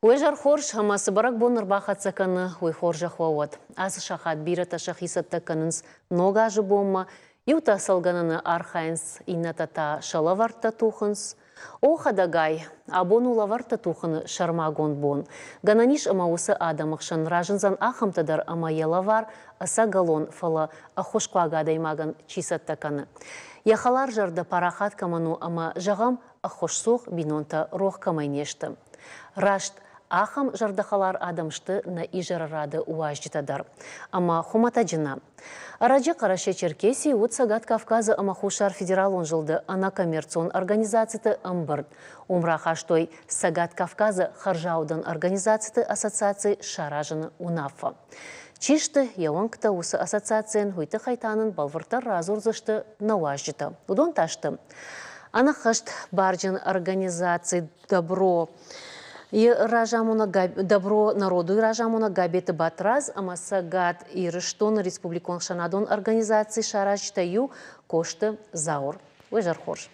Уэжар хорш хамасы барак боннар бахатсаканы уй хоржа хвауат. Асы шахат бирата шахисаттаканынс нога жы бомма, юта салгананы архайнс инатата шалаварта тухынс. Охадагай, абону лаварта тухыны шармагон бон. Гананиш амаусы адамықшын ражынзан ахамтадар ама ялавар, аса галон фала ахошқуага даймаган чисаттаканы. Яхалар жарда парахат каману ама жағам ахошсух бинонта рох камайнешті. Рашт ахам жардахалар адамшты на ижарарады уаждитадар. Ама хуматаджина. Араджи Караше Черкесии от Сагат Кавказа Амахушар федерал он жылды ана коммерцион организацияты Амбард. Умрахаштой Сагат Кавказа Харжаудан организацияты ассоциации Шаражаны Унафа. Чишты яуанкта усы ассоциациян хуйты хайтанын балвыртар разурзышты науаждита. Удон ташты. Анахашт барджин организации Добро и добро народу и ражамуна габеты батраз, ама Сагат и Рыштон республикон Шанадон организации шарачтаю кошты заур. Уэжар хорш.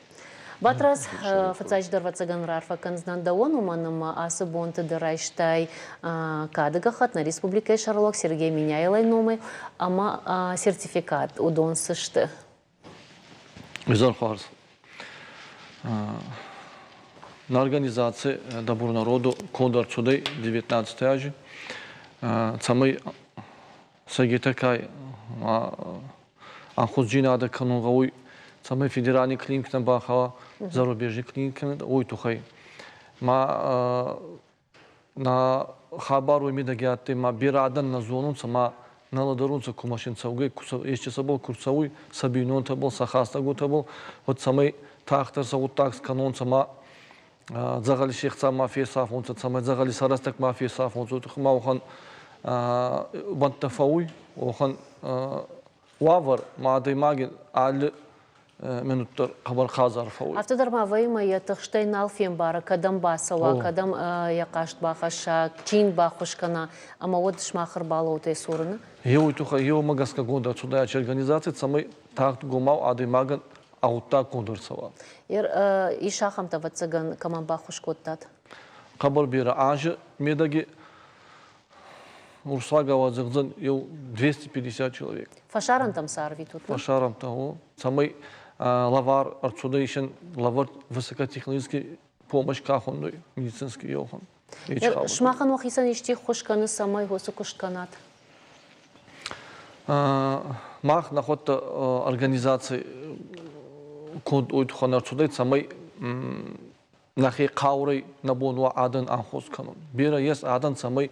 Батраз фацачдар вацаган рарфа канздандаон уманым асы бонты дырайштай кадыгахат на республикой Шарлок Сергей Миняйлай номы, ама сертификат удон сышты. Уэжар хорш. На организации Добро народу Кодар Цудей 19 ажи. Цамай Сагитакай Анхузджина ада канунгауй цамай федеральный клиник на Бахава, зарубежный клиник ой тухай. Ма на хабару имидагиаты ма бирадан на зону цама наладарунца кумашин цаугай еще собой курсауй сабинон табл сахаста табл вот самай тахтар саут такс канон цама Загали шехца мафия сафонца, самая загали сарастак мафия сафонца. Тухма охан бантафауй, охан вавар, маадой магин, али минуттар хабар хазар фауй. Автодар мавайма я тахштайн алфием бара, кадам басала, кадам якашт бахаша, чин бахушкана, ама вот шмахар бала утай сурына. Еу туха, еу магаска года сюда организация, самый тахт гумау адой магин. Аута кондорсава. И шахам-то вацаган камамбахуш коттат. Кабар бира ажи медаги Урсагава зэгзэн ел 250 человек. Фашаран там сарви тут. Фашарам того. Самый лавар арцудейшен лавар высокотехнологический помощь кахонной медицинский елхан. Шмахан вахисан ишти хошканы самай госукушканат. Мах находта организации код уйтханар цудайт самай нахи каурай набонва адан анхос канон. Бира ес адан самай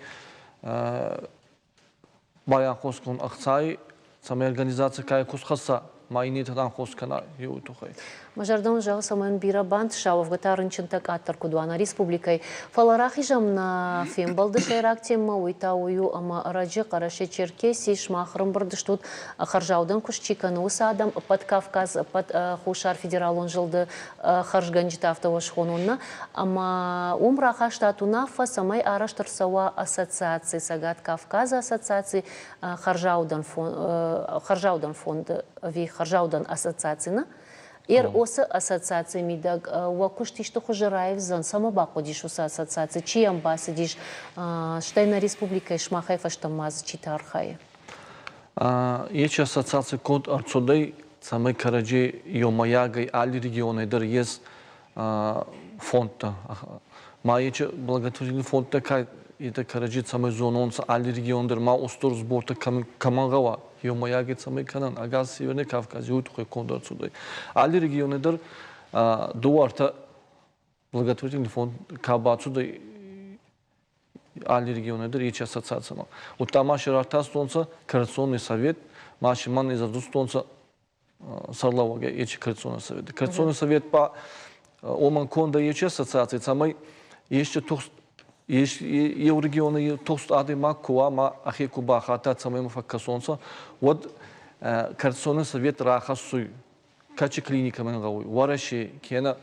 баян хос кан ахцай самай организация кай кусхаса майнит анхос кана юйтухай. Мажардан жал самайын бира банд шаув гатарын чынтак аттар кудуана республикай. Фаларахи жам на фембалды шайрак тема уйта ую ама Араджи Караше Черкесии шмахрым бардыштут харжаудан кушчиканы уса адам под Кавказ, под Хушар федерал он жылды харжганжита автовашхонунна. Ама умраха штатунафа самай араштарсава ассоциации Сагат Кавказа ассоциации харжаудан фонд ви харжаудан ассоциацияны. Осы ассоциация мидаг вакушти что хужараев зан сама бакудиш уса ассоциация чиям басидиш штайна республика Ишмахайфа штамаз читархай. Ечи ассоциация код арцудей самай караджи йомаягай али регионы дар есть фонда. Ма ечи благотворительный фонд такая это караджи самай зононса али регион дар ма устор сборта камангава. Йомаягай самай канан агаз северный Кавказ ютухай код арцудей. Али регионы дар дуарта благотворительный фонд кабацудей али регионы дар ечи ассоциация. Вот там аширарта стонца Координационный совет, машиман из стонца Сарлавага ечи Координационный совет. Координационный совет по оман конда ечи ассоциации самай еще регионы тост ады маккуа ма ахеку бахата самай мафаккасонца. Вот Координационный совет рахасуй качи клиника мангауй вараши кена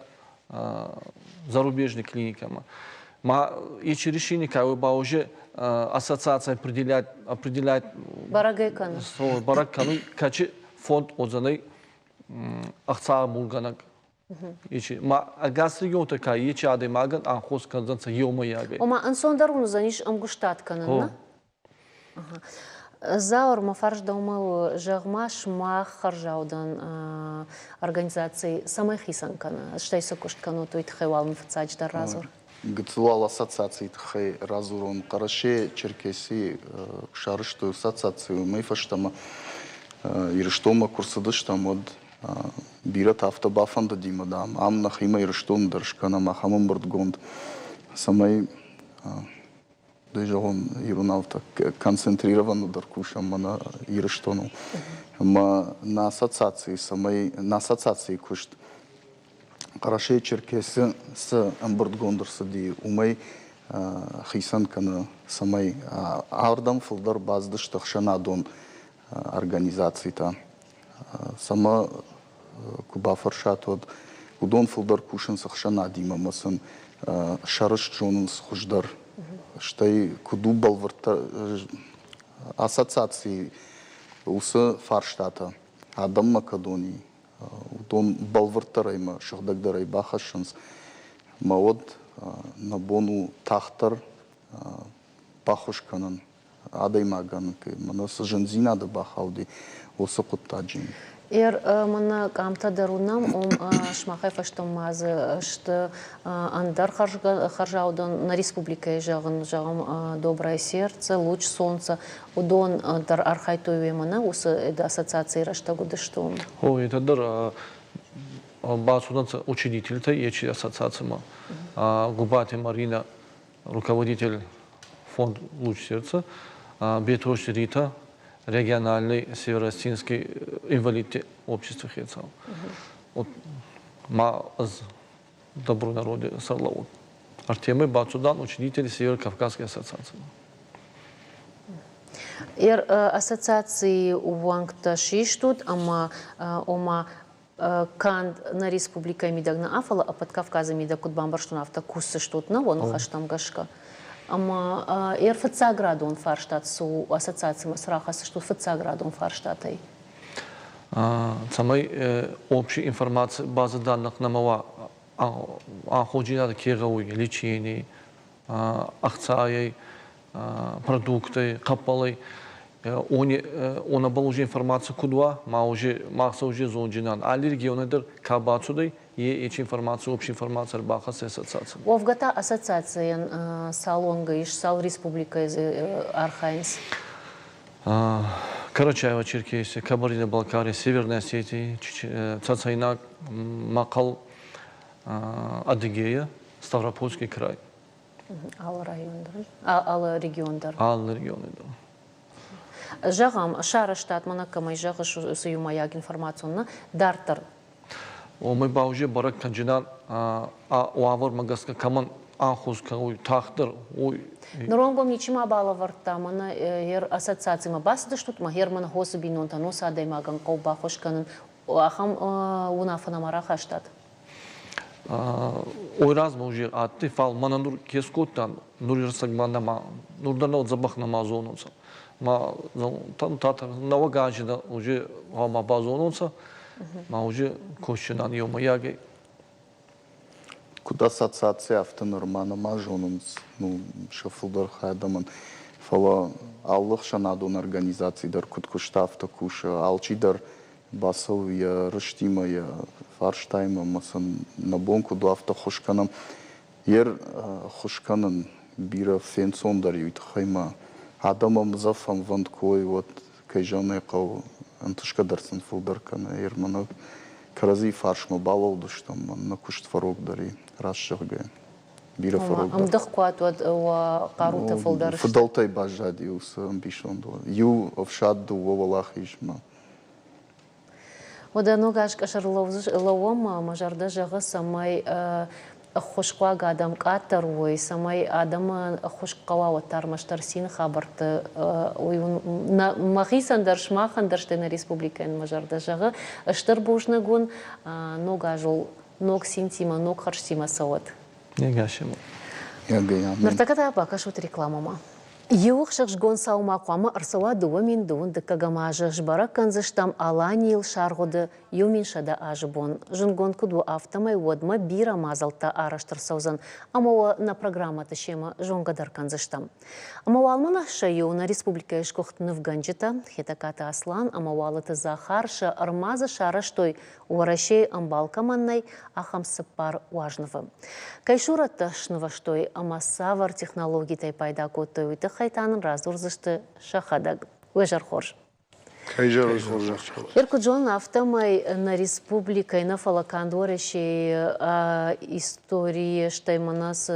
зарубежный клиника ма ечи решение кай ба уже ассоциация определяет Барагайканы. Баракканы качи фонд озанай ахца булганак Ma agaz region така ечи аде маган анхос канзанца йомаяге. Ома ансондарун заниш амгуштатканын. Заур мафарж даумал жагмаш мах харжаудан организации самой хисанкана. Что есть кушткану туит хевал мфцач дар разур. Гцлал ассоциации тхай разурон караше черкеси шарышту ассоциацию мы фаштама ирштома курсадыштам од бират автобафанда димадам ам нахима ирштом даршкана махамам бортгонд самай дежон ируналта концентрированно даркушам мана ирштону ма на ассоциации кушт Караше черкеси с амбурдгондыр сади умай хисан кана самай ардам фылдар баздыштық шанадон организацията. Сама куба фаршат от удон фылдар кушан сах шанади мамасын шарыш джонын схуждар. Штай куду балварта ассоциации усы фарштата. Адам Македонии. Удон балвартарай ма шахдагдарай бахашанс маод набону тахтар бахушканан адай маган мана сажанзина да бахауди осокуттаджин. Мана камта дарунам шмахай фаштам мазы что андар харжаудан на республике жагын доброе сердце, луч солнца удон дар архайтове мана усы ассоциации раштагуды что. О, это дар базудан учредитель-то ечи ассоциации ма. Губати Марина, руководитель фонд Луч сердца, Бетрош Рита, региональный северо-осетинский инвалид общества Хецал. Вот ма добру народе Сарлаут. Артемий Бацудан, учредитель Северо-Кавказской ассоциации. Ассоциации увангта шиштут, ама канд на республика мидагна афала, а под Кавказом мида кудбамбарштун авто куссы штут на вон хаштам гашка. Ама фцаградон фарштат су ассоциации масрахас что фцаградон фарштатай. Самой общей информации базы данных намала ходжина кегауи лечение, акции, продукты, капалы. Он был уже информация куда, макса уже зонджинан. А регионы кабацудай эти информацию, общая информация баха с ассоциацией. Овгата ассоциация салонга иш сал республика из Архангельск. Карачаево, Черкесия, Кабардино-Балкария, Северная Осетия, Цацайнак, Макал, Адыгея, Ставропольский край. Ал райондар, ал региондар. Ал регионы, да. Жағам, шара штат манакамай жағы сүйумаяк информационна дартар. Мы ба уже барак канджинан, уавар магаска каман анхузка, тахтар, Нуронгом ничема бала вартамана ассоциацияма басды штут махерман хосбинон таноса даймаган кауба хошканын ахам унафанамара хаштат. Ойраз уже атты фал мананур кескоттан нурирсагманда ма нурдана забах намазонуца. Ма там татар навагажда уже ама базонуца. Ма уже кощинан йомаяге. Куда ассоциация автонормана мажонун ну шафулдар хайдаман фала аллах шанадон организации дар куткуштафта куша алчидар басов я рыштима я фарштайма масан набонку до авто хушканам хушканан бира фенсон дар юит хайма адамам зафам ванткой вот кайжане кау антушка дарсан фулдар кана мана Карази фаршма балал душтам на кушт фарок дари расшырга бира фарок. Амдах куат ва карута фулдар. Фудалтай бажади ус амбишон до. Ю овшад до валахишма. Ода ногаш кашар ловом мажарда жага самай хошқуа гадам катар ой самай адам хошқава ватар маштарсин хабарты ой на махисан даршмахан дарштена республика эн мажарда жага ыштыр бушны гун нога жол ног синтима ног харштима сават. Не гашему. Я гая. Нартаката бакашут рекламама. Еух шықшгон саума қуамы ырсауа дуы мен дуын дыққағамажы жбара канзыштам алани ел шарғуды еумен шада ажыбон. Жынгон күду автомай одма бира мазалта араштыр саузан. Амауа на программаты шема жонгадар канзыштам. Амауа алмана шайуна республика ешкоқтыны в Ганджита, хетаката Аслан, амауалыты Захарша, армазы шараштой уарашей амбалкаманнай ахамсыпар важнывы. Кайшуратта шнываштой амасавар технологий тай пайда коты хайтанын разурзышты шахадаг. Уэжар хорж. Хайжар хорж. Иркуджон автомай на республика и на фалакандореши истории штайманас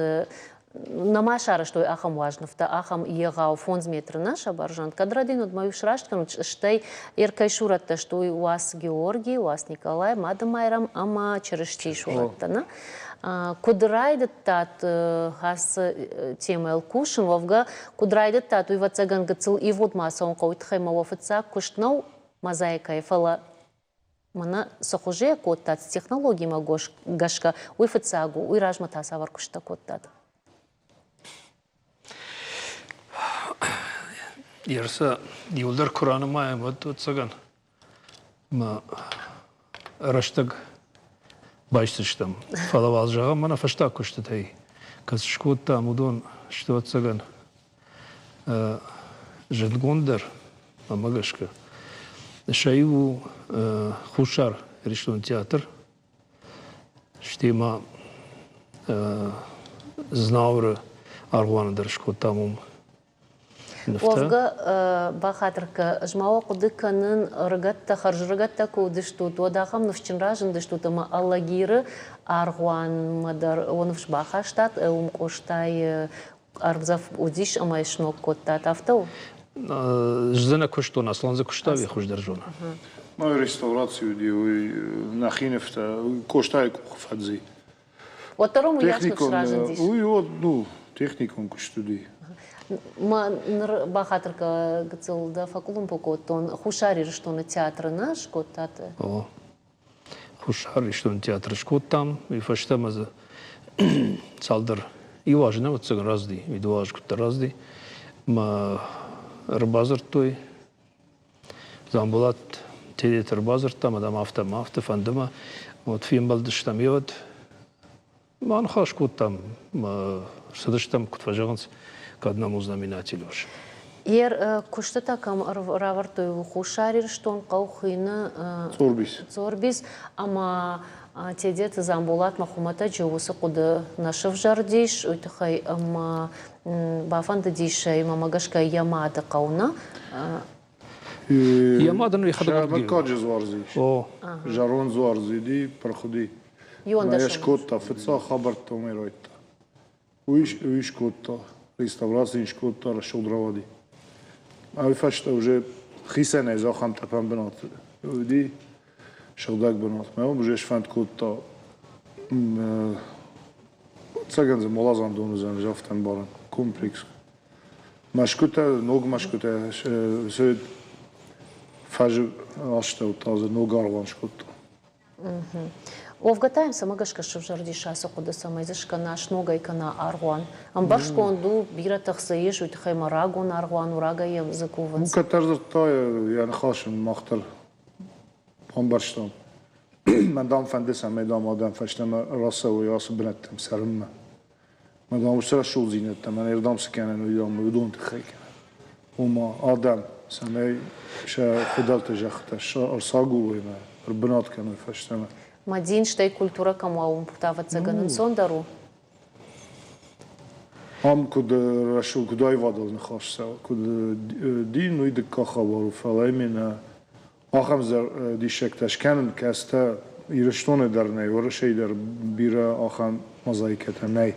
на шара, что ахам важно, ахам егау фонд метра наша баржан. Кадрадин от мою шраштан, штай иркайшуратта, что у вас Георгий, у вас Николай, мадамайрам, ама черешти шуратта. Кудрайдет тат хас тема элкушин вовга кудрайдет тат уйва цаган гацил и вот маса он кауит хайма вофица куштнау мозаика и фала мана сохуже кот тат технологии магош гашка уйфицагу уйражма тасавар кушта кот тат. Ярса юлдар Кур'аны мая вот цаган ма раштаг Başlıçtım. Falan alacağım. Bana fıştak kuştu tayi. Kız şkutta mudun işte o цаган. Жидгондер, мамагашка. Шаиву хушар рештон театр. Штима знавры аргуандер шкоттамум. Овга бахатрка жмава кудыканын рыгатта харжрыгатта кудыштут одахам нувчинражын дыштут ама аллагиры аргуан мадар онувш бахаштат коштай арбзав удиш ама ишнок коттат автау. Жзена куштон асланза куштави хуждержона. Мою реставрацию делаю на хинефта коштай кухфадзи. Вот второму ясно шражын диш. Ну, техникум куштуди. Ма бахатрка гцилда факулум покотон хушари рештон театр наш коттат. О. Хушар рештон театр шкоттам и фаштамаза салдар и важно вот цаган разди и дуаж кутта разди ма рбазар той замбулат тедет рбазар там адам авто фандама вот фильм балдыштам еват ман хаш коттам ма садыштам кутважаганс к одному знаменателю. Ер кушта такам равартою хушарир штон каухина цорбис ама тедет замбулат махумата джоусы куды нашив жардиш уйтахай ама бафанда дишай мамагашка ямада кауна. Ямада ну ихадагар гил. Шамакаджи зварзи. О. Жарон зварзи ди проходи. Я шкотта фица хабарта умиройта. Уиш шкотта. Реставрации шкота расшодравади. А фашта уже хисене захам тапан бенат. Уди шагдаг бенат. Меом уже шфанд кота цаган за молазан донузан жафтан баран комплекс. Машкута ног машкута се фаж ашта утаза ногарван шкота. Овгатаем самагашка шывжардиша соқуды самайзышка наш ногайка на аргуан. Амбашконду бира тахсаиш уйтхай марагун аргуан урага ем закуванс. Катарзар тая я нахашен махтар амбарштам. Мадам фандесам медам адам фаштам раса و ясы бинаттам сарымма. Мадам ушра шул зинеттам мен ердам сканен уйдам удон тхайк. Ума адам самай ша худалта жахта ша арсагу вема рбнат кану фаштам. Мадин штай культура камуаум птава цаганын сондару. Ам куд рашул кудай вадал нахашса куд дин уйдик кахабару фалаймина ахам зар дишек ташканн каста ирештоне дарнай ворашей дар бира ахам мозаиката най.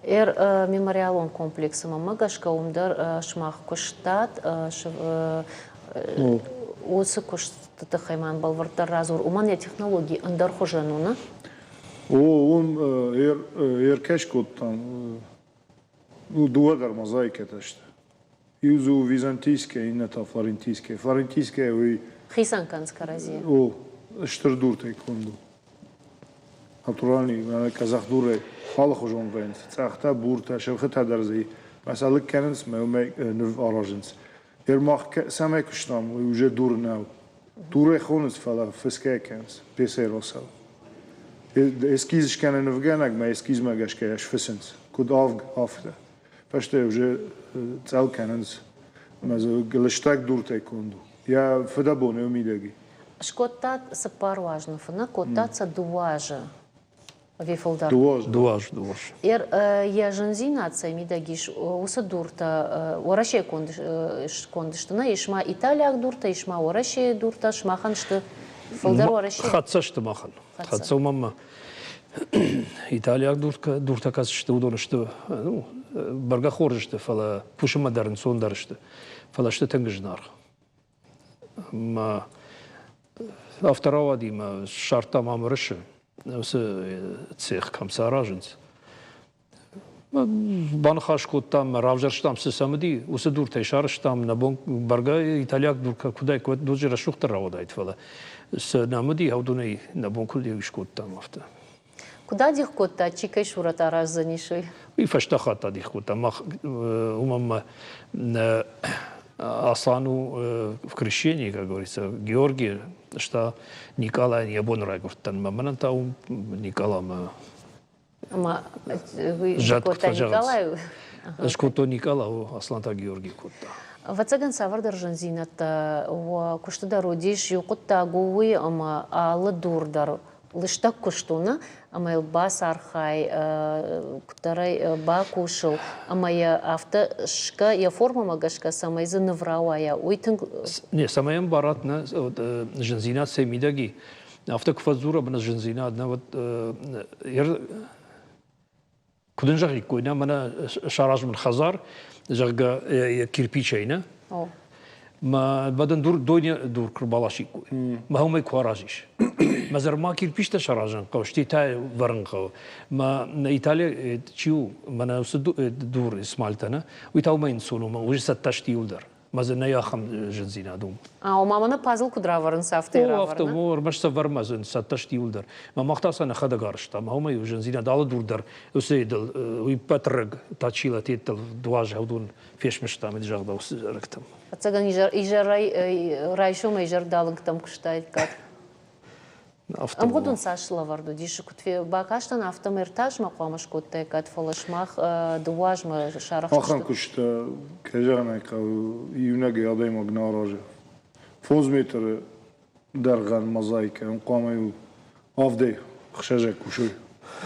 Мемориалон комплексы мамагашка умдар шмах куштат осы куштаты хайман балвардар разур умания технологии андар хожануна. Он еркеш коттан дуадар мозаиката шта. Юзу византийская и ната флорентийская. Флорентийская вы Хисанканская разия. О, штырдур тайконду. Натуральный казах дуре. Хала хожон бен. Цахта бурта шевхта дарзи. Mesela kendiniz mi növ aracınız. Yermak seme kuştam uca dur nav. Dur ekhonis falan fiske kendiniz. Pese rosal. Eskiz işkene növgenek me eskiz me gaşke yaş fisins. Kud afte. Faşte uca tel kendiniz. Mesela geliştek dur tekundu. Я федабо не умилеги. Шкоттат са парважно фына, коттат са дуажа. Вифылдар. Дуаж. Ер я жензинация мидагиш уса дурта ораше кондиштына ишма Италияк дурта ишма ораше дурта шмаханшты фылдар ораше. Хатсашты махан. Хатса мама Италияк дурта казшты удонышты. Ну, барга хоржышты фала пушыма дарын сондарышты. Фалашты тенгжнар. Ма авторова дима шарта мамрышы. Усы цех камсаражынц. Банхашкоттам равжарштам сысамыди усы дурта шарштам на бон барга Италияк дурка кудай кот дожира шухтар равадайт фала. С намыди аудуней на бон кулди шкоттам афта. Куда дих котта чикай шурата разанишой? И фаштахата дих котта мах умам Аслану в крещении, как говорится, Георгий, что Николай не бонрай гуртан, маманта Николам. Ама вы Жат котта Николаю? Шкото Николау, Асланта Георгий котта. Вацаган савардар жанзината, кушта родиш, юкотта гуи, ама алы дурдар. Лыштак куштуна, ама илбас архай, кутарай ба кушал, ама я авто шка, я форма магашка сама из наврауая. Не, самаем баратна жензина семидаги. Авто кфазура бна жензина одна вот куден жахи койна мана шараж мин хазар жага кирпичайна. ما بدن دور كربلاشي ما هم يكوراجيش ما زر ما كيربيش تشراجن قوشتي تا ورنقو ما ايطاليا تشيو ما دور اسمالتنا ويتاو ما ينسونو ما وجه 16 يولدر ما زلنا يا خم جنزينا دوم ومامنا بازل كدرا ورن سافتي رافرنا افته مور مش سفر ما زن 16 يولدر ما مختصنا خدا غارشتا ما هم جنزينا دال دوردر وسيدل ويبترغ تاتشيلا تيتل دواج هودون فيش مشتا مدجاغدا وسركتم Цаган ижар райшома ижар далынг там куштайт кат. Амгодун сашла варду диши кутве бакаштан автомертаж мақамаш коттай кат фалашмах дуажма шарах. Ахан кушта кежана ка юнага адайма гнаража. 100 метр дарган мозаика мقامаю авдей хшажа кушуй.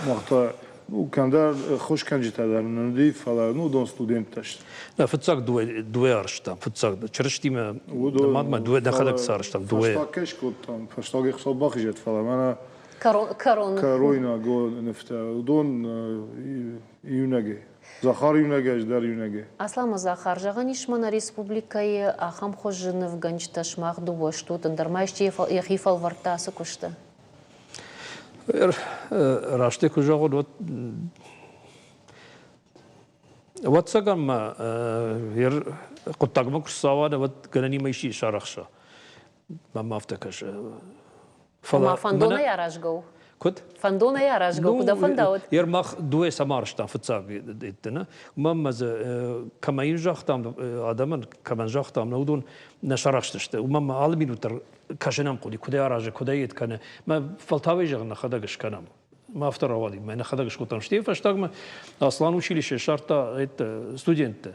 Махта وكان خوش كان جيت هذا نضيف فلا نودون ستودنت تشت لا فتساق دوي ارشتا فتساق تشرشتي ما دوي دخلك صارشتا دوي فاشتاكش كنت فاشتاق خصو باقي جت فلا انا كاروينا جو نفتا ودون يوناجي زخار يوناجي در يوناجي اصلا زخار جغنيش من республикай ахам хожны в ганчташмах дуво что тандермайшти яхифал вартаса кушта راشته کجا خود وات سگم هر قطعه ما کساوانه وات کننی میشی شارخشا ما مافتکش ما فندونه یاراشگو كنت فندونه یاراشگو کدا فنداود يرمخ دوي سمارشتا فتساق ديتنا ممز كما ينجختم ادمن كما نجختم نودون نشرشتشت ومم عالمين وتر كاشنام قودي كدا يراج كدا يتكن ما فلتاوي جغنا خداش كنام ما افتر وادي ما خداش كنتم شتي فاشتاغ اصلا училище شرطه это студент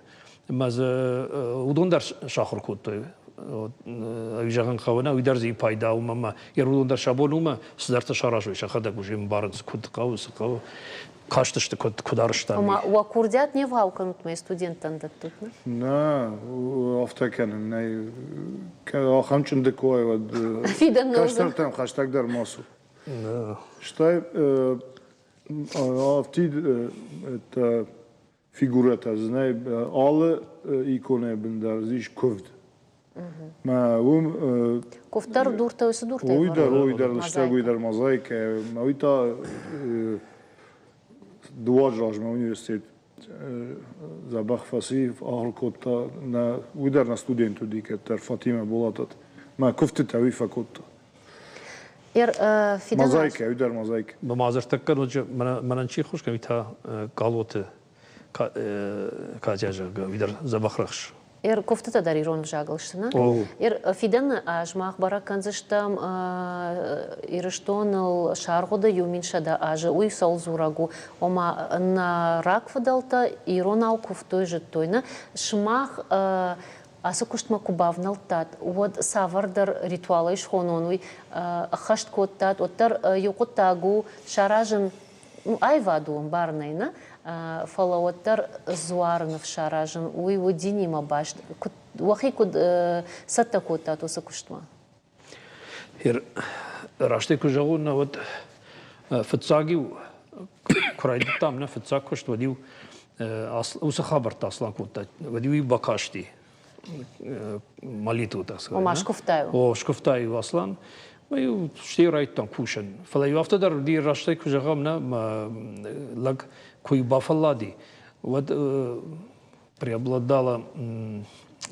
ماز ودون درس شاخر كنت أيجان خونا ويدرزي بايدا وماما يرودون در شابون وما صدرت شراج ويش خدك وجيم بارنس كنت قوس قو كاشتشت كنت كدارشتا وما وكورديات не вауканут мои студентан тут نا افتكر اني خمچن دكوي ود كاشترتم خاشتاك در ماسو شتاي افتي это фигурата знай alle иконы бендарзиш ковд ما كفتر دورتا وسدورتا ويدر لشتاق ويدر مزايكا ما ويتا دواج راج ما universitet زبخ فاسي في آخر كوتا ويدر نا ستودنتو ديك تر فاطمة بولاتات ما كفت تعويفة كوتا مزايكا ويدر مزايكا بمازر تكر وجه من شيء خوش كميتها قالوت Katja wieder Zabachrach. Кофтата дарирон жаглыштына. О. Фиден ажмах бараканзыштам ирыштоныл шаргода юминшада ажы уй салзурагу. Ома на раквадалта иронал куфтой життойна. Шмах асы куштма кубавнал тат. Вот савардар ритуалы шхононуй хашт коттат. Оттар юкуттагу шаражын айвадуым барнайна. Фалауаттар зуарнов шаражын уй удинима башт. Вахи куд сатта коттат осы куштма. Раште кужагуна вот фицагиу крайдтам на фицаг кушт вадиу усы хабарт аслан коттат. Вадиу бакашти молитву, так сказать. Ома шкуфтаю. О, шкуфтаю аслан. Мы штирайттан кушан. Фалаю автодар ди раште кужагамна лаг куй бафаллади. Вот преобладала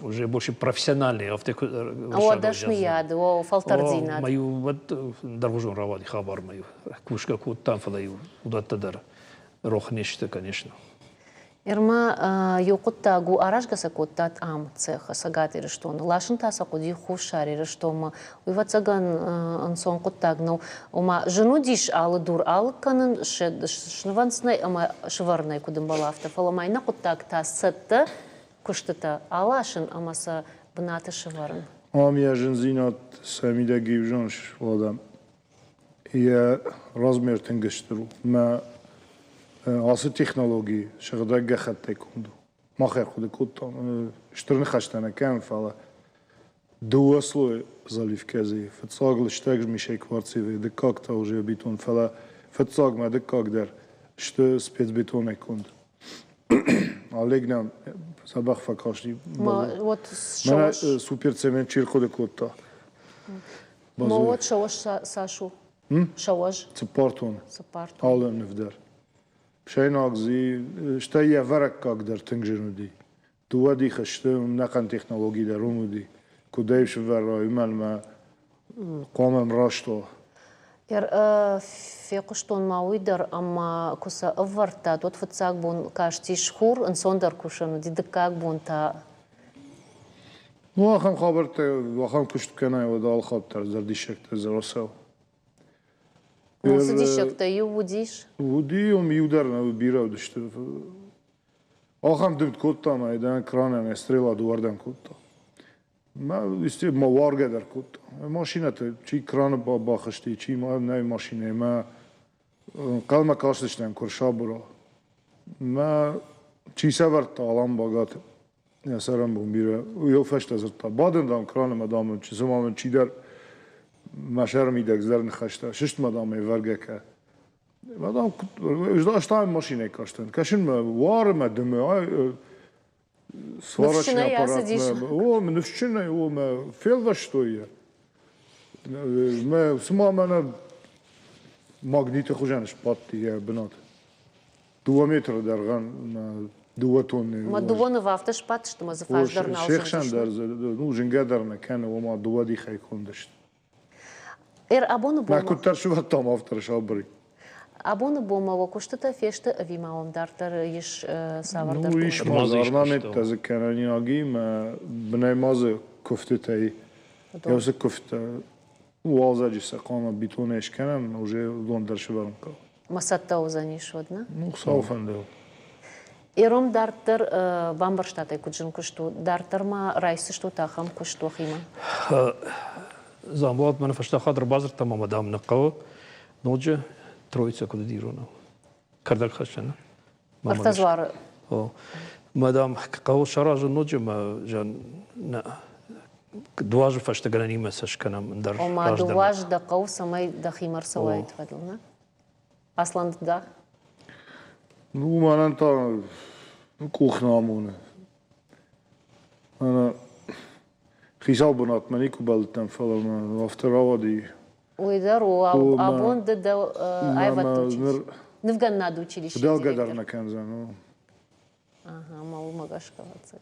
уже больше профессиональные автокушагамна. О, дашмияд, о, фалтардинад. Мою вот дарвужун равали хабар мою. Кушка кут там фалаю удаттадар. Рохнеште, конечно. Ирма юкуттагу аражгаса коттат ам цеха сагат ирыштон. Лашын таса куди хушар ирыштома. Уйвацаган ансон куттагнау. Ома жену диш алы дур алы канын шныванснай ама шварнай кудым балафта. Фаламайна куттаг та сетта куштыта алашын амаса бната шварн. Амия жензинат самида гивжанш владам. Я размер тенгештру. Ма Асы технологии, шагадага хаттай кунду. Махер худы куттан. Штрны хаштана кем фала. Два слоя заливкази. Фацагл штагж мишей кварцивы. Декак-то уже бетон фала. Фацаг ма декак дар. Что спецбетон кунд. Алегнам сабах факашни. Вот Мана шош. супер цемент чир худы кутта. Ма вот шош сашу. Шош. Цепартон. Сапарту. Алым невдар. Шайнагзи, что я варак как дар тенжернуди. Туади хаште нақан технологии дарумуди. Кудайш вара ималма قامم راشتو. في قشطون ما ويدر أما كوسا أفرتا دوت فتساق بون كاشتي شخور انصندر كوشانو دي دكاق بون تا واخم خبرت واخم كشت كناي ودال خاطر زردي شكت زرسو. نوصدي شكتا يوديش وديهم يودرنا بيرا ودشت. واخم دمت كوتا ما يدان كرانا نستريلا دوردن كوتا. ما است ما وارگه در کود ماشینت چی کران با خشتی چی ما نه ماشینه ما قلم کاشتشتم کرشا برا ما چی سوار تالام باگات یا سرم بمیره یو فشت از تا بعدن دام کران مدام چی زمان چی در مشهر میدک زرن خشته شش مدام وارگه که مدام ازداشتم ماشینه کاشتن کشن ما وار مدمه сварочный аппарат. О, мнущина, о, мы фелва что я. Мы с мамой магниты хужанш патти я бнат. 2 метра дарган 2 тонны. ما دوباره وقتش پات شد ما زفاش در ناوش. شیخشان در نو جنگادر نکنه و ما 2 دی خی کندشت. ابون بوم. ما کتر شو تام افترش آبری. ابون بوم و کشته فیشت ویماوم دارتر یش سوار نو دارتر. ایش مازارنا نت از کنانی آگی ما بنای ماز کفته تایی. یا از کفته وازجی سقام بیتونش کنن اوجه لندر شورم که. مسات اوزانی شد نه؟ Ну, сауфанде. Иром дартер бамбарштата куджин кушту дартер ма райсы что тахам кушту хима. Замбот мен фашта хадр базар тамам адам нақау ноджа троица куда дирона. Кардак хашана. Артазвар. О. Мадам қау шаража ноджа ма жан на дважа фашта ганима сашканам дар. Ома дваж да қау самай да химар савай тхадл на. Аслан да. Ну, манан та кухнамуне. Ана хисал бунат мани кубалтам фалам афтеравади. Уйдар абон да айват. Невган наду училище. Белгадар на Канзану. Ага, мал магашкаваться.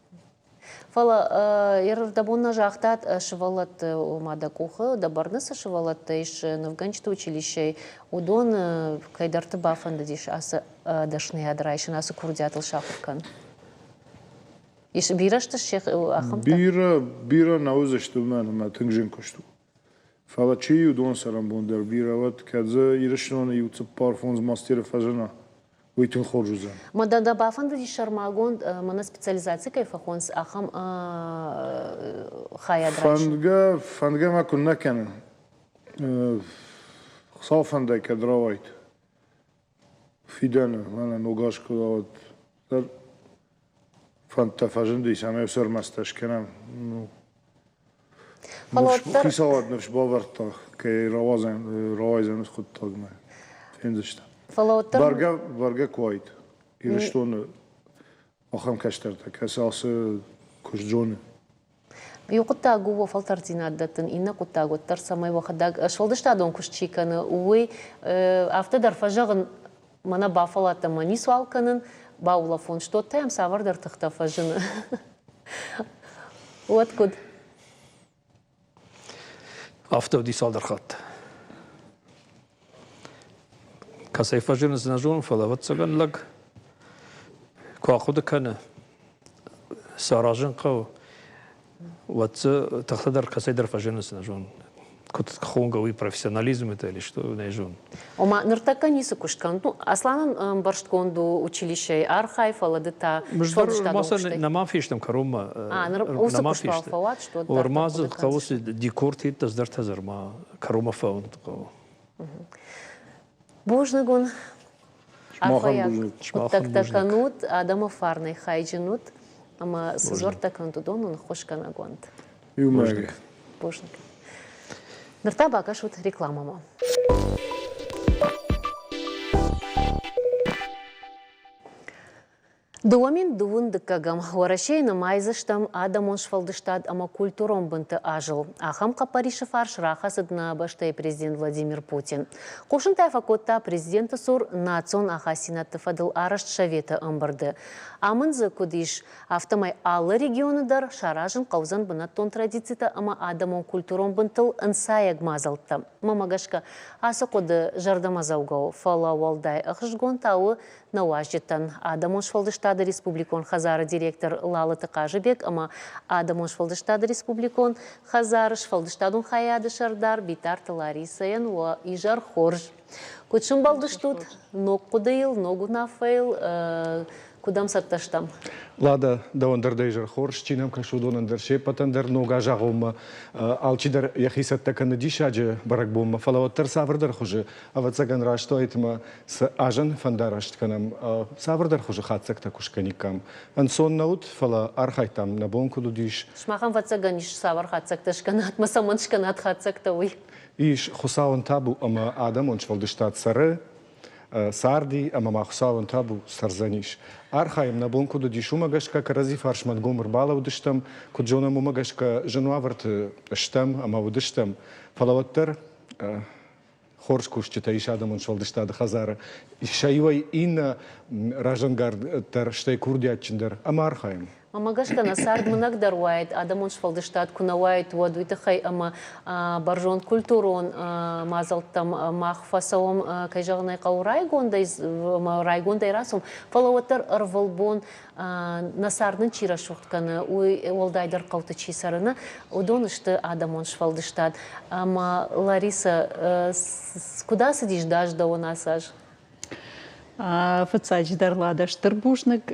Фала ердабонна жақтат шывалат омада кухы, дабарнысы шывалат иш Новганчты училище, удон кайдарты бафанды диш асы дашны адрайшын, асы курдятыл шақыркан. Иш бирашты шех ахымта? Бира наузашты мен тыңжин көшту. Фала чи удон сарам бондар бира ват кадза ирашнона юцып парфонз мастера фажана. Уйтын хоржузан. Мадада бафанды диш шармагон мана специализация кайфахонс ахам хай адрайшын. Фандга ма кун наканын. Салфандай кадравайт. Фидана, мана ногашку дават. Фанта фажынды, саме сөрмасташ кенам. Хисават нөш бавартах, кай равайзан худтагна. Фендишта. Барга квайт. Или что он ахам каштарта, касался кушджоны. Юқытта гуво фалтартинаддатын, инна қутта готтар самай вақыдаг. Швалдыштадон кушчиканы, уй автодар фажағын мана бафалата мани суалканын, баулафон, что таям савардар тахта фажыны. Вот куд. Автоди салдархат. Касай фажыны знажон фалават саган лаг. Куахуда каны. Саражын қау. Вот тахтадар касайдар фажыны знажон. Кут хонговый профессионализм это или что найжон. Ома ныртака нисы кушкан. Ну, асланын барштконду училище архай фаладыта швалдыштадон куштай. Наман фиштам карума. Усы кушпал фалат, что Ормазы кавусы декорти таздар тазарма карума фаун. Божнагон архаяк Шмахан уттактаканут, адама фарнай хайджинут, ама сызор такантудон он хошканагонт. Юмаги. Божнак. Нырта бакашут рекламама. Дуамин дуын дыккагам, уарашейна майзыштам адамон швалдыштад ама культуром бынты ажыл. Ахам капаришы фарш рахасыдна баштай президент Владимир Путин. Кошын тайфакотта президенты сур национ ахасинатты фадыл арашт шавета ымбырды. Амынзы кудиш автомай алы регионыдар шаражын қаузан бынаттон традицията ама адамон культуром бынтыл ынсаяг мазалтты. Мамагашка асы коды жардамазаугау фала валдай ахышгон тауы науажеттан адамон швалдыштады республикон хазары директор Лалы Тықажыбек, ама адамон швалдыштады республикон хазары швалдыштадун хаяды шардар битарты Ларисаен уа ижар хорж. Кучын балдыштуд, ног кудайыл, ногу нафайл, кудам сатташтам. Лада давандар дайжар хорш, чинам кашудонандар шепатандар нога жағылма, алчидар яхисатта канадишаджы барак болма, фалаваттар савырдар хуже, аватсаган рашто айтма с ажан фандарашт канам, савырдар хуже хатсакта кушканикам. Ансон наут фала архайтам на бонку дудиш. Шмахан ватсаганиш савар хатсакта шканат, масаман шканат хатсакта уй. Иш хусаун табу ама адам он швалдыштат сары, сарди ама махусаун табу сарзаниш. Архаем на бонку дудиш умагашка карази фаршмат гомыр бала удыштам, куджонам умагашка женуаварт штам ама удыштам. Фалаваттар хорш кушчита иш адам он швалдыштады хазара. Шайвай инна ражангар тар штай курдиатчиндар ама архаем. Мамагашка на сард мынак даруайт, адамон швалдыштад кунауайт уадуйты хай ама баржон культурон мазалтам мах фасауам кайжағынай қау райгондай расум. Фалауаттар ырвалбон насардын чира шуқтканы, олдайдар қауты чисарыны, удонышты адамон швалдыштад. Ама Лариса, куда сидишь дажда у нас аж? Фацач дарладаш тырбушник,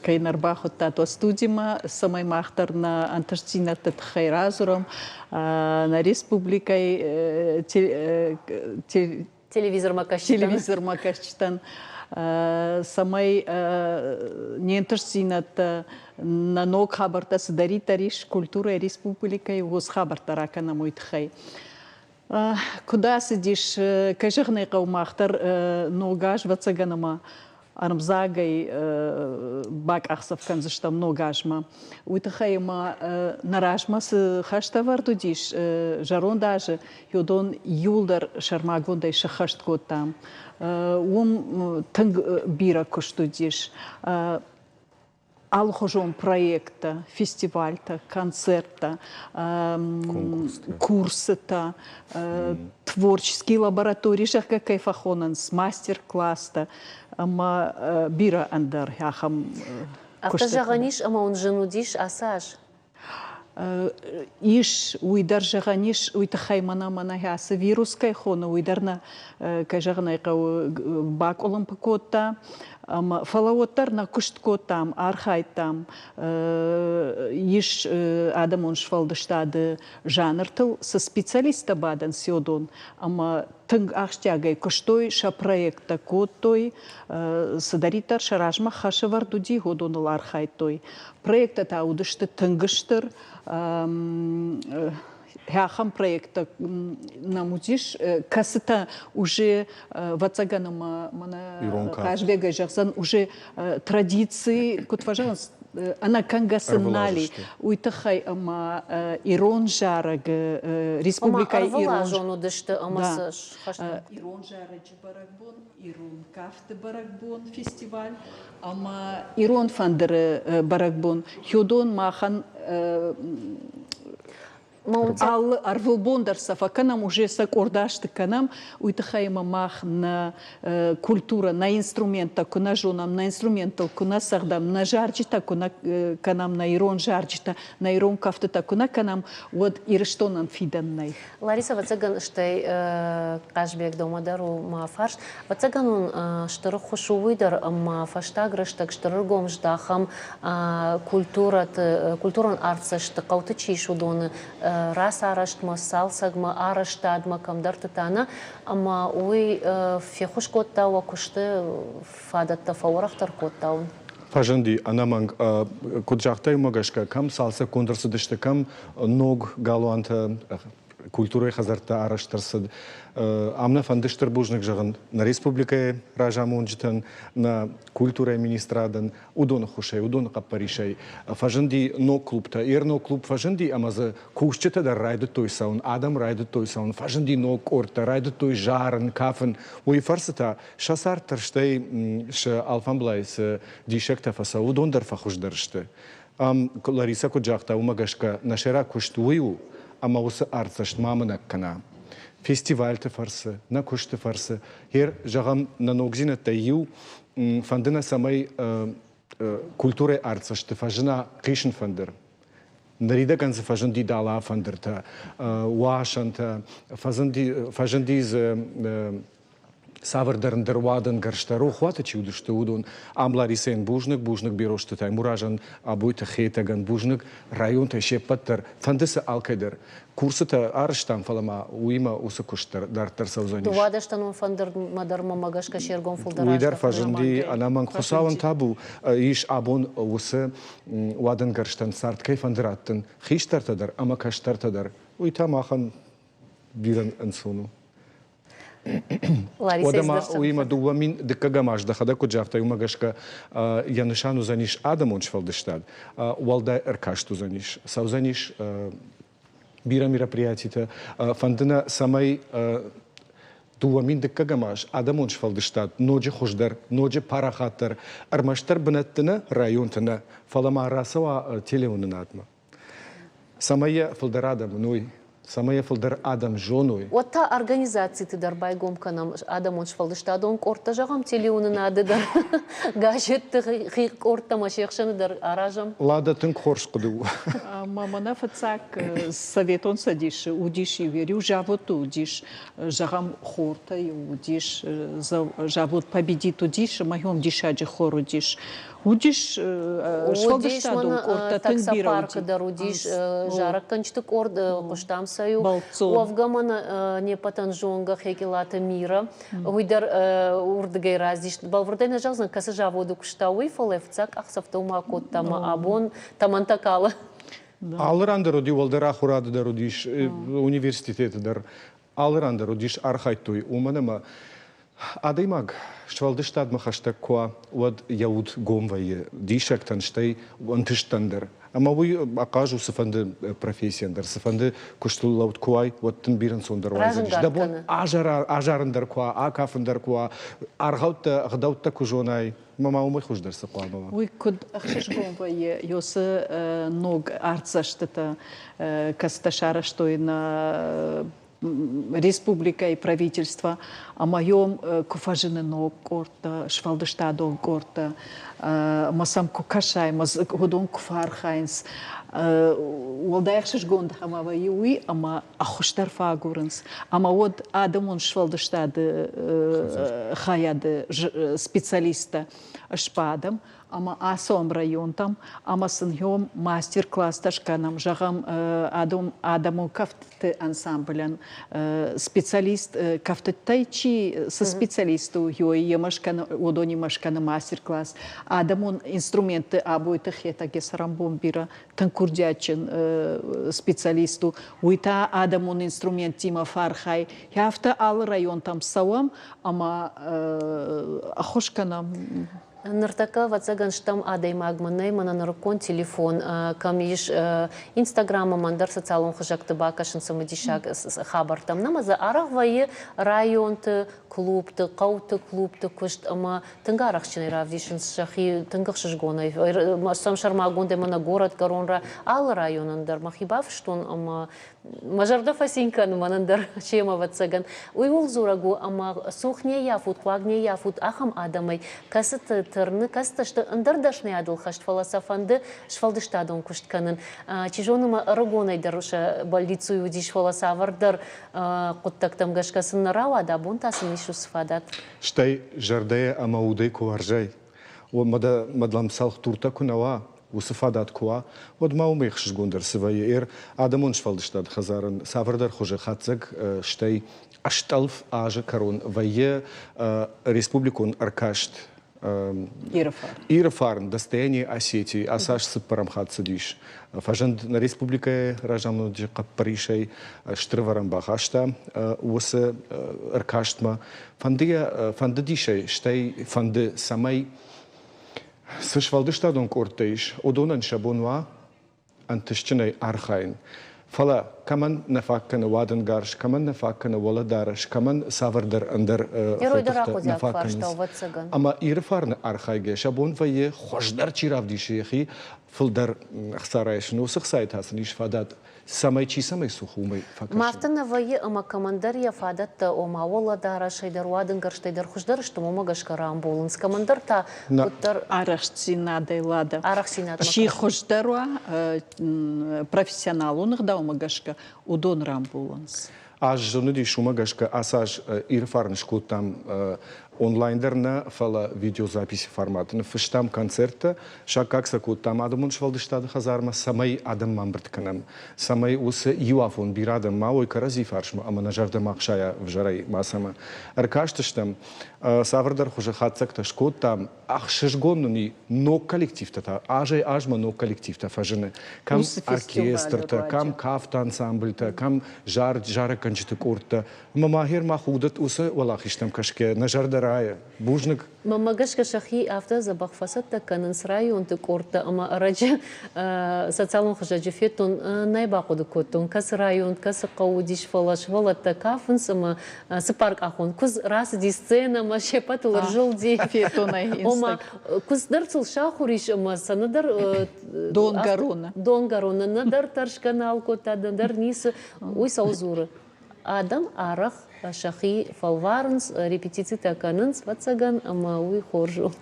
кайнар бахот тато студима, самай махтар на антарцинатат хайразуром, на республикай телевизор макашчитан, самай не антарцинат на ног хабарта садаритариш культура республикай уз хабарта рака на мой тхай. Куда сидишь, каждый каумахтар, ногаш вацаганама, армзагай, бак ахсавкан за что ногашма. Уитахайма наражма с хаштавар дудиш, жарон даже, юдон юлдар шармагундай шахашт год там. Танг бира куштудиш. алхожон проекта, фестивальта, концерта, курсата, творческие лаборатории, жака кайфахонанс, мастер-класста, ама бира андар яхам. Автожағаниш, ама он женудиш асаж. Иш уйдар жағаниш уйтахай мана ясы вирус кайхона уйдарна кайжағанай қау бак олымпыкотта, фалауаттар на күшткотам, архайтам, иш адам он швалдыштады жанртыл со специалиста бадан сиодон, ама тынг ахштягай кыштой ша проекта коттой садаритар шаражма хаша вардуди годоныл архайтой. Проекта таудышты тынгыштыр, Хахам проекта намудиш, касыта уже вацаганом хашбега жахсан уже традиции, кутважанс, она кангасынали, уйтахай ама Ирон жараг, республика Ирон. Ирон жараг барагбон, Ирон кафте барагбон фестиваль, ама Ирон фандер барагбон, Хюдон махан Ал арвылбондар сафаканам уже сакордашты канам уйтахайма мах на культура, на инструмента куна жонам, на инструментал куна сагдам, на жарджита куна канам, на ирон жарджита, на ирон кафтата куна канам, вот ирштонан фиданнай. Лариса вацаган штай кашбек домадару мафарш, вацаганун штыры хушувыдар мафаштагрыштак штырыгом ждахам культуран артсашты каутычи шудоны раз араштма, салсагма, араштадма, камдартытана, ама уй фехуш коттауа кушты фадатта фаурахтар коттаун. Фажанди, анаманг куджахтай магашка кам салса контрсыдышты кам ног галуанта культурой хазарта араштарсыд. Амна фандыштыр бужник жаган на республика ражамунжитан, на культура министрадан, удон хушай, удон капаришай. Фажанди но клубта, ерно клуб фажанди, амаза кушчета да райды той саун, адам райды той саун, фажанди но корта, райды той жаран, кафен. Уй фарсата шасар тарштай ш алфамблайс дишекта фаса удон дар фахушдаршты. Лариса куджахта умагашка нашера куштую, ама усы арцашт мамына кана. Фестивальты фарсы, на кушты фарсы. Хер жағам на ногзина тайю фандына самай культуры арцашты фажына кишн фандыр. Нарида ганзы фажынди дала фандырта, уашанта, фажындиз Савырдарындар вадан гарштару хвата чудышты удун. Амларисен бужник берошты тай муражан абуйта хейтаган бужник район тай шепаттар фандысы алкайдар. Курсыта арыштан фалама уима усы куштар дартар савзаниш. Тувадаштан он фандыр мадарма магашка шергон фулдаражда. Уидар фажынди анаман хусаван табу иш абон усы вадан гарштан сарткай фандыраттын. Хиштартадар, ама каштартадар. Уйта махан биран ансуну. Одама уима дуамин декагамаш дахада куджахта юмагашка янышану заниш адамон швалдыштад. Уалда эркашту заниш. Савзаниш бира мероприятита. Фандына самай дуамин декагамаш адамон швалдыштад. Ноджи хуждар, ноджи парахаттар. Армаштар бнаттына районтына. Фалама расава телеунын атма. Самая фалдарадам нуй. Самая фылдар адам жоной. Отта организации ты дарбай гомканам адам онш фалдыштадон корта жағам телеуны надыдар. Гажетті хик корта машекшаны дар аражам. Лада тын хорш куду. Мамана фацак советон садиш, удиш и верю, жавот удиш, жағам хорта и удиш, жавот победит удиш, майон дишаджи хор удиш. Удиш швалдыштаду корта таксопарка дар удиш, жарак канчты корда куштам саю. Овгамана не патанжонга хекелата мира. Уйдар урдгай раздиш. Балвурдай нажалзан касы жаводу куштауи фалефцак ахсафтаума коттама абон тамантакала. Алыранда роди валдара хурады да родиш университеті дар. Алыранда родиш архайтой уманама. Адаймаг швалдыштад махаштак куа уад яуд гомвайы дишактан штай вантыштандар. Ама вы акажу сафанды профессияндар, сафанды куштуллаут куай, вот тын бирен сондар вайзадиш. Да бон ажарындар куа, акафындар куа, аргаутта гдаутта кужонай, мама умы хуш дерсы куамала. Уй куд ахшишгон вае ёсы ног арцаштыта касташара что и на республика и правительство, а моем куфажины ног корта, швалдыштадон корта, масам кукашай, маз годон куфархайнс, Уалдаякшиш гонд хамава юи, ама ахуштар фагуренс. Ама вот адамон швалдаштад хаяд специалиста шпадам, ама асом район там, ама сыньем мастер-класс ташканам, жагам адаму кафты ансамблян, специалист кафты тайчи со специалисту юи емашкан, удони машкана мастер-класс, адамон инструменты абуйты хета гесарамбом бира, танкурдячин специалисту, уйта адамон инструмент тима фархай, яфта ал район там савам, ама ахошканам. Нартака вацаган штам адай магманай мана наркон телефон камиш инстаграма мандар социалон хажакты бакашын самадишак хабар там намаза арахвайы районты клубты кауты клубты кушт ама тынгарахчыны равдишин шахи тынгахшыжгонай сам шармагонде мана город коронра ал районандар махибав штон ама мажарда фасинкан манандар чема вацаган уйул зурагу ама сухне яфут квагне яфут ахам адамай касыт тырны касташты ындырдашны адыл хашт фаласафанды швалдыштадон куштканын чижоныма рогонайдар уша больницу юдиш фаласавардар куттактам гашкасын равада бунтасын ишу сфадат. Штай жардая ама удей куаржай. О мадлам салх турта кунава. وصفادات كوا ود ما ومي خش جوندر سوير آدمون شفالدشتاد خزارن سافردر خوجه خاتزق شتي أشتلف آج كرون ويا республикун أركاشت إيرفارن دستيني أسيتي أساش سبرم خاتزديش فجند на республика ражамно дика паришей штрыварам бахашта وس أركاشتما فندديشي شتي فند سماي Сышвалдыштадон кортейш, одонан шабонва, антышчынай архайн. Фала, каман нафакканы вадынгарш, каман нафакканы воладараш, каман савардар андар нафакканыз. Ама ирфарны архайге, шабон вае хождар чиравдишехи, фылдар хсарайшну сықсайт хасын ишфадат. Самай чи самай сухумай факашн. Мафтана вае ама командар я фадат ома воладара шайдар вадынгар штайдар хождар что момагашкара амбуланс командар та куттар арахсинада лада. Арахсинада. Ши хождарва профессионал он да омагашка удон рамбуланс. Аж жонуди шумагашка асаж ирфарншку там онлайндерна фала видеозаписи форматына фыштам концерта шакакса ку там адамун швалдыштады хазарма самай адам мамбртканам самай усы юафон бирадам мавой карази фаршма ама нажарда махшая вжарай масама аркаштыштам савардар хуже хатсак ташку там ахшышгонни но коллективта ажай ажма но коллективта фажыны кам оркестрта кам кафт ансамбльта кам жара канчты курта мамахир махудат усы валахиштам кашке нажарда бужник. Мамагашка шахи авто забахфасатта канынс районты корта ама арачы социалон хажаджи феттон найбақуды коттон кас район кас қаудиш фалаш валатта кафынс ама сыпарк ахон куз расы ди сцена ма шепатылыр жылди феттонай ома куздар цыл шахуриш ама санадар донгарона надар таршканал коттадан дар нисы уй саузуры адам арах шахи фалварнс репетицита канынс ватсаган ама уй хоржу.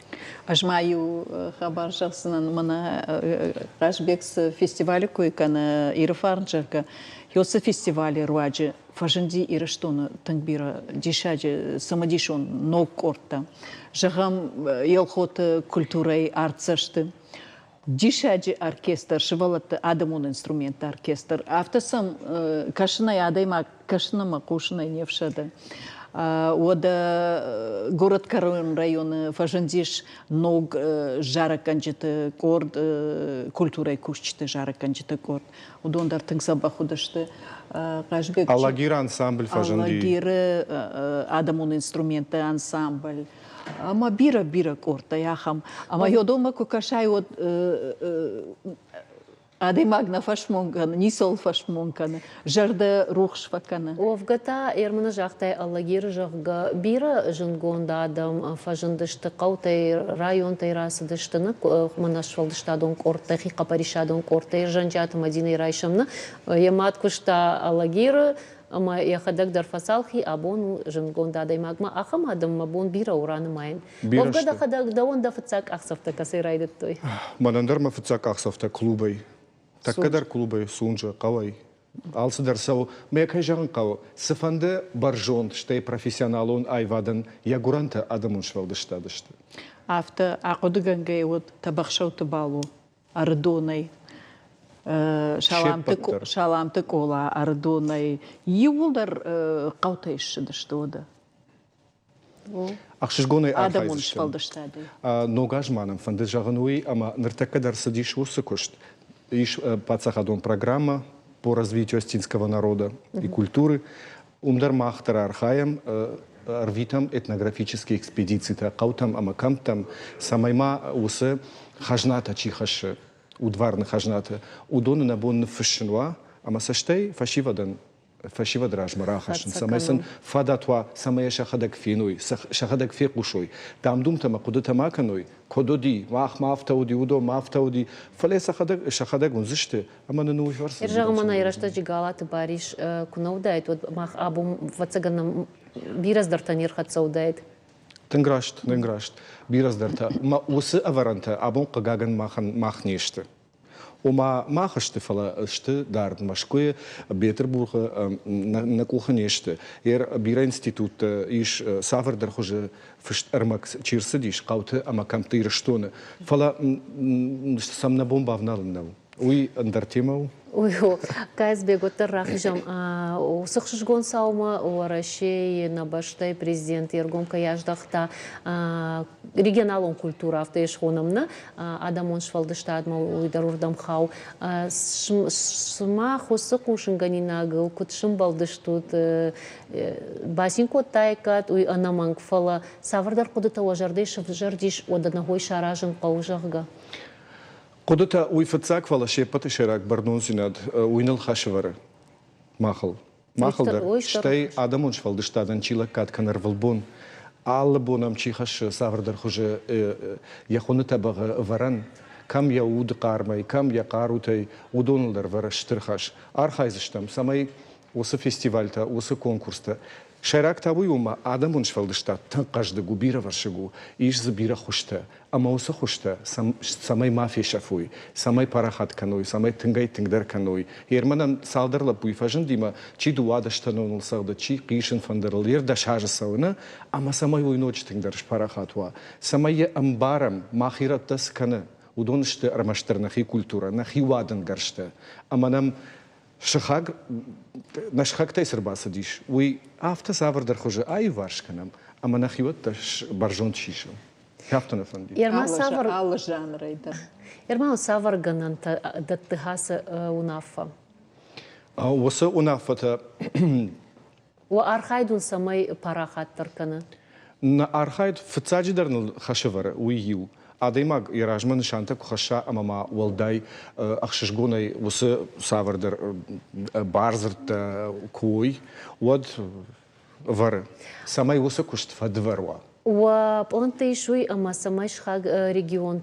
Ажмаю хабар жахсынан мана Рашбекс фестивале койкана ирфарнжака ёсы фестивале руаджи фажынди ирыштоны тангбира дишаджи самадишон ног корта жагам елхот культурай арцашты Дишаджи оркестр, шивалат адамун инструмент оркестр. Автосам кашинай адайма кашинама кушинай невшада. Ода город Карон район фажандиш ног жара канчыты корд культурай кушчыты жара канчыты корд. Удондар тыңсаба худашты. Алагир ансамбль фажанди. Алагир адамун инструменты ансамбль. Ама бира корта яхам. Ама я дома кукашай от Адей магна фашмонганы, нисол фашмонганы, жарды рухшваканы. Овгата ермана жақтай аллагир жақға бира жынгонда адам фажындышты қаутай район тайрасыдыштыны манашвалдыштадон кортай хиқапаришадон кортай жанжаты мадина райшамны ямат кушта аллагир ама яхадак дарфасалхи абон жынгонда адай магма ахам адам мабон бира ураны майын. Овгада хадак даон да фыцак ақсафта касай райдыт той. Манандар ма фыцак ақсафта клубай. Таккадар клубай сунжа қавай. Алсыдар сау мекай жағын қау. Сыфанды баржон, штай профессионалон айвадан ягуранта адамун швалдыштадышты. Авто ақудыгангай вот табақшауты балу, ардонай, шаламты кола, ардонай. Евулдар қаутайшыдышты ода. Ақшышгонай Адамун архайзышты. швалдыштады. Ногаж манам фанды жағын уи, ама ныртаккадар садиш усы кошт. Иш пацахадон программа по развитию астинского народа и культуры. Умдар махтара архаем арвитам этнографические экспедиции. Каутам амакамтам самайма усы хажната чихаши, удварны хажната. Удоны набонны фышинва, ама саштей фашивадан. Фашивадраж марахашин. Самайсан фадатва, самая шахадак финуй, шахадак фекушой. Там думтама куда тамаканой, кододи, мах мафтауди, удо мафтауди. Фале шахадак он зиште, ама на новый фарс. Иржагамана ирашта жигалаты бариш кунаудайт, вот мах абум вацаганам бираздарта хатсаудайт. Тенграшт. Бираздарта. Ма усы аваранта, абун кагаган махнеште. Ома махашты фала шты дардын машкуе Петербурга на куханешты. Бира институт иш савардар хуже фышт армак чирсыдиш кауты амакамты ирштоны. Фала самна бомба авналыннау. Уй андартемау. Уйо, кайзбек оттаррахижам усықшышгон саума уарашей набаштай президент ергом каяждахта регионалон культура автоешхонамна адамон швалдыштадма уйдарурдам хау сма хосық ушынганинагыл кутшым балдыштут басинко тайкат уй анаманг фала савардар кудыта уажардеш жардиш оданагой шаражын қаужағға. Кудыта уйфыцак фала шепаты шерак барнунзинад уйнал хашевары. Махал. Махалдар. Штай адамон швалдыштадан чила катканар валбон. Аллы бонам чихаш савардар хуже яхоны табағы варан. Кам я уды қармай, кам я қарутай удоналдар вара штырхаш. Архайзыштам. Самай осы фестивальта, осы конкурста. Шайрак табуй ума адамон швалдыштад кажды губира варшигу иш забира хушта. Ама осы хушта самай мафия шафуй, самай парахат кануй, самай тынгай тынгдар кануй. Ерманан салдырла буйфажын дима чи дуадаштан онылсағды, чи қишын фандырыл, ерда шажы сауына, ама самай ойноч тынгдарш парахатуа. Самай амбарам махиратта сканы, удонышты армаштырнахи культура, нахи вадан гаршты. Ама нам шахаг нашхаг тайсер басадиш. Уй авто савардар хуже ай варшканам, ама нахиот таш баржон чишо. Хафтана фанди. Алла жанрайда. Ерман савар гананта даттыхасы унафа. Осы унафата О архайдун самай парахаттар кана. на архайд фцаджидарныл хашевара уйю. Адаймаг иражман шанта кухаша амама уалдай ахшишгонай осы савардар барзарт кой уад вары. Самай осы куштфа дварва. وبونتي شوي أما سماش خاج ريجيون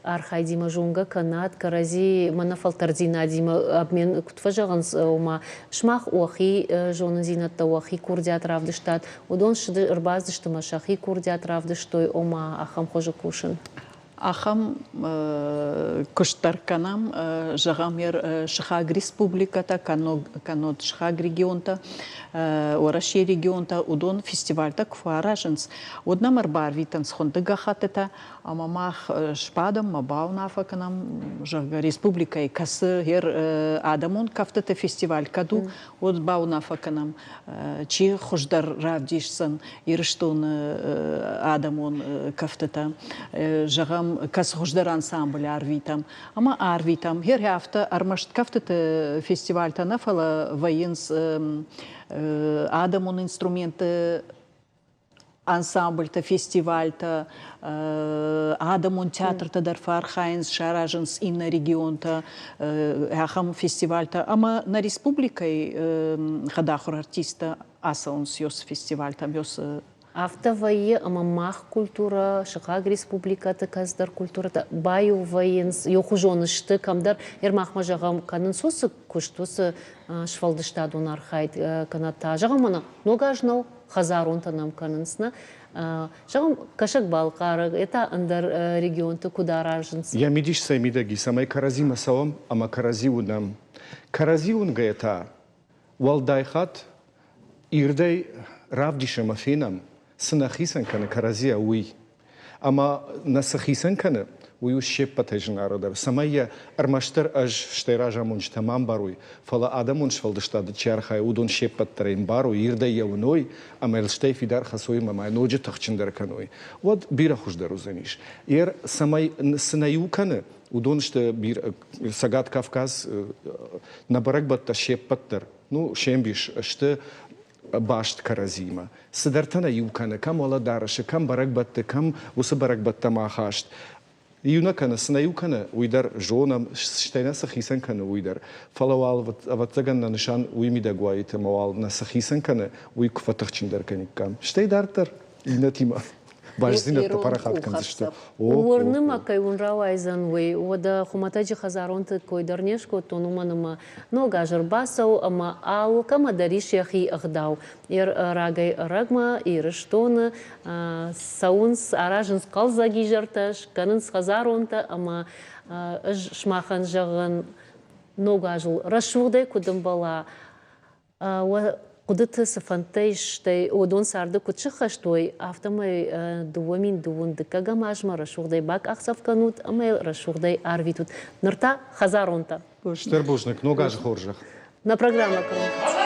أرخاي ديما جونجا كانت كرازي ما نفلتر دينا ديما أبمن كنت فجأة وما شماخ وخي جون زينة توخي كورديات رافدشتات ودون شد رباز دشت مشاخي كورديات رافدشتوي وما أخم خوجة كوشن. Ахам кыштар канам жағамер шахаг республиката, канод шахаг регионта, ораши регионта, удон фестивальта кфараженс. Однамар бар витанс хондыга хатета, амамах шпадам, мабаунафа канам жага республика и касы хер адамон кафтета фестиваль каду, от баунафа канам чи хождар равдишсан, ирштон адамон кафтета жағам кас хождар ансамбль арвитам. Ама арвитам. Хер хафта армашт кафтета фестиваль танафала военс адамон инструменты ансамбль-то, фестиваль-то, Адамон театр-то дарфар хайнс, шараженс инна регион-то, ахам фестиваль-то, ама на республикой хадахур артиста асаунс ёс фестиваль-там ёс Автовайы амамах культура, Шихаг республикаты каздар культурата, баю вайынс, йохужонышты камдар, ермахма жағам канын сосы күштосы швалдыштадун архайд каната. Жағам ана ногажнау хазарунтанам канынсна. Жағам кашак балқары, это андар регионты кударажынс. Я медиш саймидаги, самай каразима савам, ама каразиунам. Каразиунга это валдайхат, ирдай равдишам афинам. Сынахисан кана каразия уй. Ама насахисан кана уй шеппатежн арадар. Самая армаштар аж штейража мунч тамам баруй. Фала адамун швалдыштады чархай удон шеппаттарин баруй. Ирда явной, ама элштей фидар хасуй мамай ноджи тахчиндар кануй. Вот бира хуждару заниш. Ер самай сынаю кана удон шта бир Сагат Кавказ набаракбатта шеппаттар. Ну, шембиш, шта башт каразима. Сидартана юкана, кам ола дараша, кам баракбатта, кам уса баракбатта махашт. Юнакана, сна юкана, уйдар жонам, штайна сахисан кана уйдар. Фалавал, аватаган на нишан уймида гуаита мавал на сахисан кана, уйк фатахчиндар каниккам. Штай дартар, инатима. Бажзинатта парахат канзышты. Уорныма кай унрауайзан вей, ода хуматаджи хазаронты койдарнешко, тонуманыма нога жарбасау, ама ал кама дариш яхи ахдау. Ир рагай рагма, ир штоны, саунс аражынс қалзаги жарташ, канынс хазаронта, ама шмахан жағын нога жыл рашуғдай кудымбала. Кудыты сафантайш, тай одон сарды кучыхаштой, автомай дуамин дуундыка гамажма рашуғдай бак ақсавканут, амай рашуғдай арвитут. Нырта хазаронта. Штербужник, нога ж хоржах. На программа коммуникации.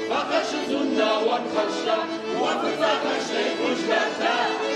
Fakashizunda wa kashta, wa fataka shay kushta.